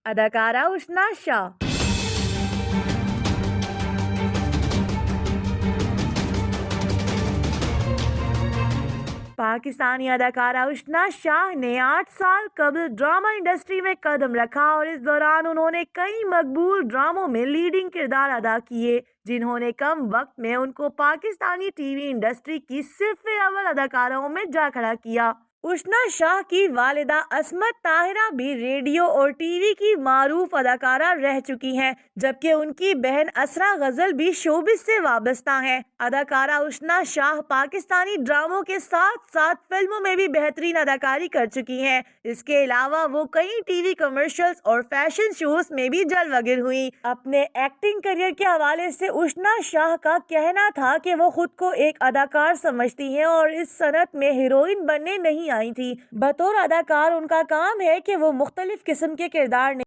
اداکارہ اشنا شاہ۔ پاکستانی اداکارہ اشنا شاہ نے 8 سال قبل ڈرامہ انڈسٹری میں قدم رکھا اور اس دوران انہوں نے کئی مقبول ڈراموں میں لیڈنگ کردار ادا کیے، جنہوں نے کم وقت میں ان کو پاکستانی ٹی وی انڈسٹری کی صف اول اداکاروں میں جا کھڑا کیا۔ اشنا شاہ کی والدہ عصمت طاہرہ بھی ریڈیو اور ٹی وی کی معروف اداکارہ رہ چکی ہیں، جبکہ ان کی بہن اسرا غزل بھی شوبز سے وابستہ ہیں۔ اداکارہ اشنا شاہ پاکستانی ڈراموں کے ساتھ ساتھ فلموں میں بھی بہترین اداکاری کر چکی ہیں۔ اس کے علاوہ وہ کئی ٹی وی کمرشلز اور فیشن شوز میں بھی جلوہ گر ہوئی۔ اپنے ایکٹنگ کیریئر کے حوالے سے اشنا شاہ کا کہنا تھا کہ وہ خود کو ایک اداکار سمجھتی ہیں اور اس صنعت میں ہیروئن بننے نہیں آئی تھی۔ بطور اداکار ان کا کام ہے کہ وہ مختلف قسم کے کردار